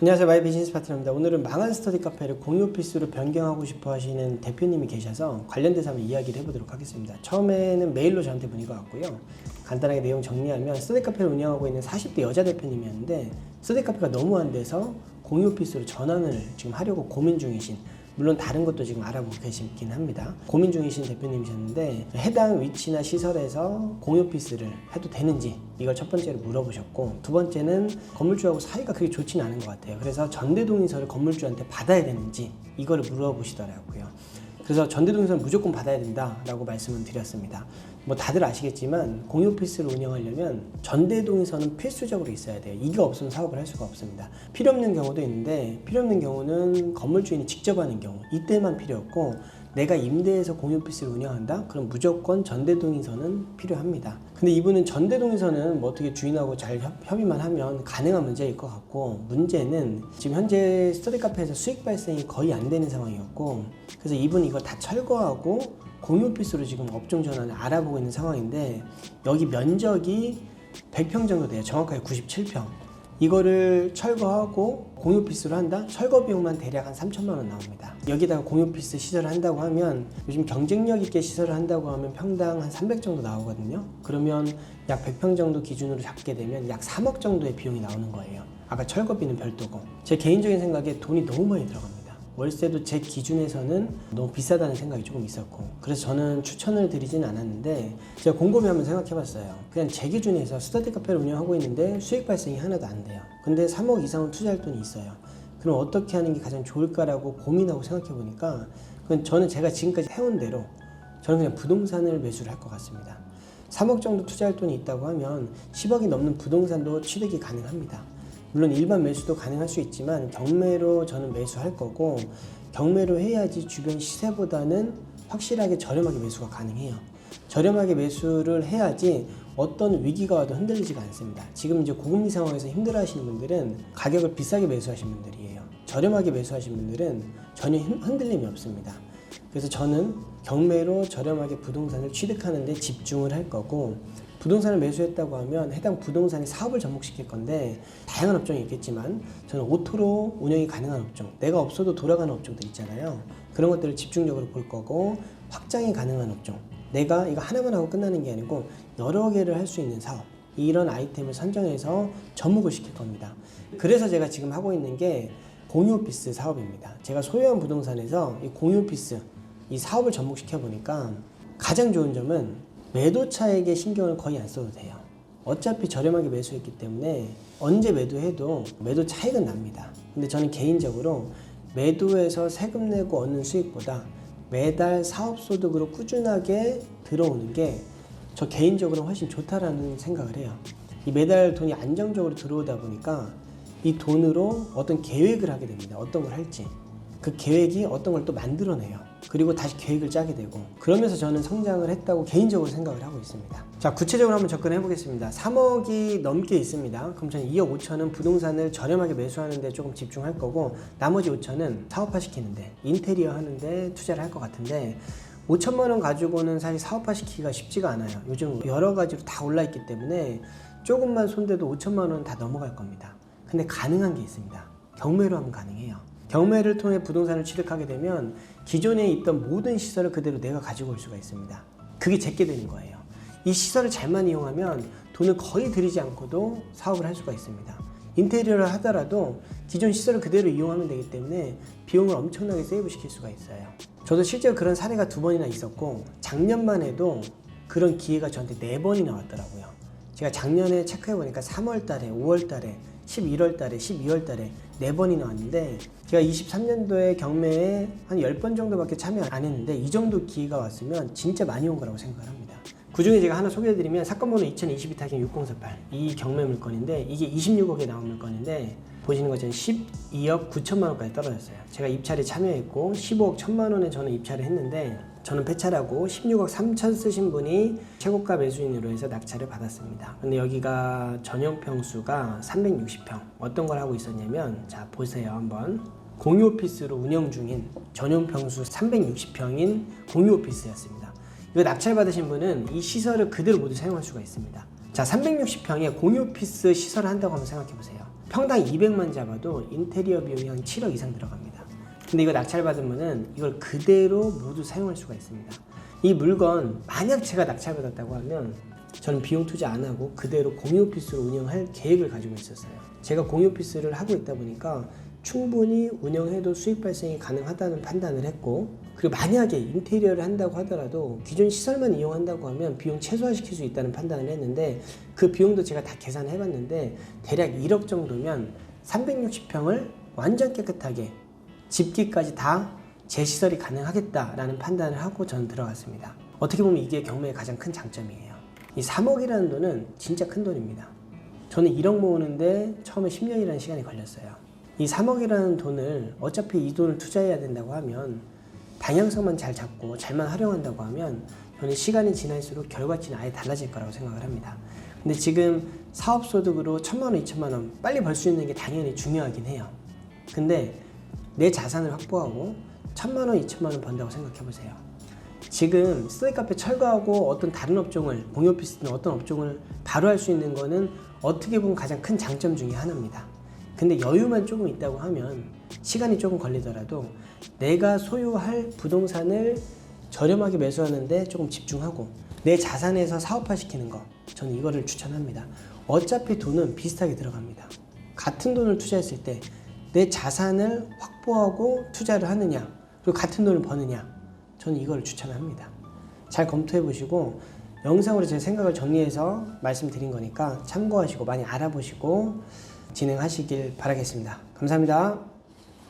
안녕하세요, 마이 비즈니스 파트너입니다. 오늘은 망한 스터디 카페를 공유 오피스로 변경하고 싶어 하시는 대표님이 계셔서 관련돼서 한번 이야기를 해보도록 하겠습니다. 처음에는 메일로 저한테 문의가 왔고요. 간단하게 내용 정리하면 스터디 카페를 운영하고 있는 40대 여자 대표님이었는데 스터디 카페가 너무 안 돼서 공유 오피스로 전환을 지금 하려고 고민 중이신, 물론 다른 것도 지금 알아보고 계시긴 합니다. 고민 중이신 대표님이셨는데 해당 위치나 시설에서 공유 오피스를 해도 되는지 이걸 첫 번째로 물어보셨고, 두 번째는 건물주하고 사이가 그렇게 좋지는 않은 것 같아요. 그래서 전대동의서를 건물주한테 받아야 되는지 이거를 물어보시더라고요. 그래서 전대동의서는 무조건 받아야 된다라고 말씀을 드렸습니다. 뭐 다들 아시겠지만 공유 오피스를 운영하려면 전대동의서는 필수적으로 있어야 돼요. 이게 없으면 사업을 할 수가 없습니다. 필요 없는 경우도 있는데, 필요 없는 경우는 건물주인이 직접 하는 경우, 이때만 필요 없고, 내가 임대해서 공유 오피스를 운영한다? 그럼 무조건 전대동의서는 필요합니다. 근데 이분은 전대동의서는 뭐 어떻게 주인하고 잘 협의만 하면 가능한 문제일 것 같고, 문제는 지금 현재 스터디 카페에서 수익 발생이 거의 안 되는 상황이었고, 그래서 이분이 이걸 다 철거하고 공유 오피스로 지금 업종 전환을 알아보고 있는 상황인데, 여기 면적이 100평 정도 돼요. 정확하게 97평. 이거를 철거하고 공유 오피스로 한다? 철거 비용만 대략 한 3천만 원 나옵니다. 여기다가 공유 오피스 시설을 한다고 하면, 요즘 경쟁력 있게 시설을 한다고 하면 평당 한 300 정도 나오거든요. 그러면 약 100평 정도 기준으로 잡게 되면 약 3억 정도의 비용이 나오는 거예요. 아까 철거비는 별도고. 제 개인적인 생각에 돈이 너무 많이 들어갑니다. 월세도 제 기준에서는 너무 비싸다는 생각이 조금 있었고, 그래서 저는 추천을 드리지는 않았는데, 제가 곰곰이 한번 생각해 봤어요. 그냥 제 기준에서 스터디 카페를 운영하고 있는데 수익 발생이 하나도 안 돼요. 근데 3억 이상은 투자할 돈이 있어요. 그럼 어떻게 하는 게 가장 좋을까라고 고민하고 생각해 보니까, 저는 제가 지금까지 해온 대로 저는 그냥 부동산을 매수를 할 것 같습니다. 3억 정도 투자할 돈이 있다고 하면 10억이 넘는 부동산도 취득이 가능합니다. 물론 일반 매수도 가능할 수 있지만 경매로 저는 매수할 거고, 경매로 해야지 주변 시세보다는 확실하게 저렴하게 매수가 가능해요. 저렴하게 매수를 해야지 어떤 위기가 와도 흔들리지가 않습니다. 지금 이제 고금리 상황에서 힘들어 하시는 분들은 가격을 비싸게 매수하신 분들이에요. 저렴하게 매수하신 분들은 전혀 흔들림이 없습니다. 그래서 저는 경매로 저렴하게 부동산을 취득하는 데 집중을 할 거고, 부동산을 매수했다고 하면 해당 부동산이 사업을 접목시킬 건데, 다양한 업종이 있겠지만 저는 오토로 운영이 가능한 업종, 내가 없어도 돌아가는 업종들 있잖아요. 그런 것들을 집중적으로 볼 거고, 확장이 가능한 업종, 내가 이거 하나만 하고 끝나는 게 아니고 여러 개를 할 수 있는 사업, 이런 아이템을 선정해서 접목을 시킬 겁니다. 그래서 제가 지금 하고 있는 게 공유 오피스 사업입니다. 제가 소유한 부동산에서 이 공유 오피스 이 사업을 접목시켜 보니까 가장 좋은 점은 매도차익에 신경을 거의 안 써도 돼요. 어차피 저렴하게 매수했기 때문에 언제 매도해도 매도 차익은 납니다. 근데 저는 개인적으로 매도해서 세금 내고 얻는 수익보다 매달 사업소득으로 꾸준하게 들어오는 게 저 개인적으로 훨씬 좋다라는 생각을 해요. 이 매달 돈이 안정적으로 들어오다 보니까 이 돈으로 어떤 계획을 하게 됩니다. 어떤 걸 할지. 그 계획이 어떤 걸 또 만들어내요. 그리고 다시 계획을 짜게 되고, 그러면서 저는 성장을 했다고 개인적으로 생각을 하고 있습니다. 자, 구체적으로 한번 접근해 보겠습니다. 3억이 넘게 있습니다. 그럼 저는 2억 5천은 부동산을 저렴하게 매수하는 데 조금 집중할 거고, 나머지 5천은 사업화 시키는데, 인테리어 하는데 투자를 할 것 같은데, 5천만 원 가지고는 사실 사업화 시키기가 쉽지가 않아요. 요즘 여러 가지로 다 올라 있기 때문에 조금만 손대도 5천만 원 다 넘어갈 겁니다. 근데 가능한 게 있습니다. 경매로 하면 가능해요. 경매를 통해 부동산을 취득하게 되면 기존에 있던 모든 시설을 그대로 내가 가지고 올 수가 있습니다. 그게 제게 되는 거예요. 이 시설을 잘만 이용하면 돈을 거의 들이지 않고도 사업을 할 수가 있습니다. 인테리어를 하더라도 기존 시설을 그대로 이용하면 되기 때문에 비용을 엄청나게 세이브 시킬 수가 있어요. 저도 실제로 그런 사례가 2번이나 있었고, 작년만 해도 그런 기회가 저한테 4번이나 왔더라고요. 제가 작년에 체크해보니까 3월달에, 5월달에, 11월달에, 12월달에 4번이나 왔는데, 제가 23년도에 경매에 한 10번 정도밖에 참여 안 했는데, 이 정도 기회가 왔으면 진짜 많이 온 거라고 생각을 합니다. 그 중에 제가 하나 소개해드리면, 사건번호 2022-6048, 이 경매 물건인데, 이게 26억에 나온 물건인데, 보시는 것처럼 12억 9천만 원까지 떨어졌어요. 제가 입찰에 참여했고 15억 1천만 원에 저는 입찰을 했는데, 저는 폐차하고 16억 3천 쓰신 분이 최고가 매수인으로 해서 낙찰을 받았습니다. 근데 여기가 전용 평수가 360평. 어떤 걸 하고 있었냐면, 자 보세요 한번. 공유 오피스로 운영 중인 전용 평수 360평인 공유 오피스였습니다. 이거 낙찰 받으신 분은 이 시설을 그대로 모두 사용할 수가 있습니다. 자, 360평에 공유 오피스 시설을 한다고 한번 생각해 보세요. 평당 200만 잡아도 인테리어 비용이 한 7억 이상 들어갑니다. 근데 이거 낙찰받으면은 이걸 그대로 모두 사용할 수가 있습니다. 이 물건 만약 제가 낙찰받았다고 하면 저는 비용 투자 안 하고 그대로 공유 오피스로 운영할 계획을 가지고 있었어요. 제가 공유 오피스를 하고 있다 보니까 충분히 운영해도 수익 발생이 가능하다는 판단을 했고, 그리고 만약에 인테리어를 한다고 하더라도 기존 시설만 이용한다고 하면 비용 최소화시킬 수 있다는 판단을 했는데, 그 비용도 제가 다 계산해 봤는데 대략 1억 정도면 360평을 완전 깨끗하게 집기까지 다 재시설이 가능하겠다라는 판단을 하고 저는 들어갔습니다. 어떻게 보면 이게 경매의 가장 큰 장점이에요. 이 3억이라는 돈은 진짜 큰 돈입니다. 저는 1억 모으는데 처음에 10년이라는 시간이 걸렸어요. 이 3억이라는 돈을 어차피 이 돈을 투자해야 된다고 하면 방향성만 잘 잡고 잘만 활용한다고 하면 저는 시간이 지날수록 결과치는 아예 달라질 거라고 생각을 합니다. 근데 지금 사업소득으로 1,000만 원, 2,000만 원 빨리 벌 수 있는 게 당연히 중요하긴 해요. 근데 내 자산을 확보하고 1,000만 원, 2,000만 원 번다고 생각해 보세요. 지금 스터디카페 철거하고 어떤 다른 업종을, 공유 오피스나 어떤 업종을 바로 할 수 있는 거는 어떻게 보면 가장 큰 장점 중에 하나입니다. 근데 여유만 조금 있다고 하면 시간이 조금 걸리더라도 내가 소유할 부동산을 저렴하게 매수하는데 조금 집중하고 내 자산에서 사업화 시키는 거, 저는 이거를 추천합니다. 어차피 돈은 비슷하게 들어갑니다. 같은 돈을 투자했을 때 내 자산을 확보하고 투자를 하느냐, 그리고 같은 돈을 버느냐, 저는 이걸 추천합니다. 잘 검토해 보시고 영상으로 제 생각을 정리해서 말씀드린 거니까 참고하시고 많이 알아보시고 진행하시길 바라겠습니다. 감사합니다.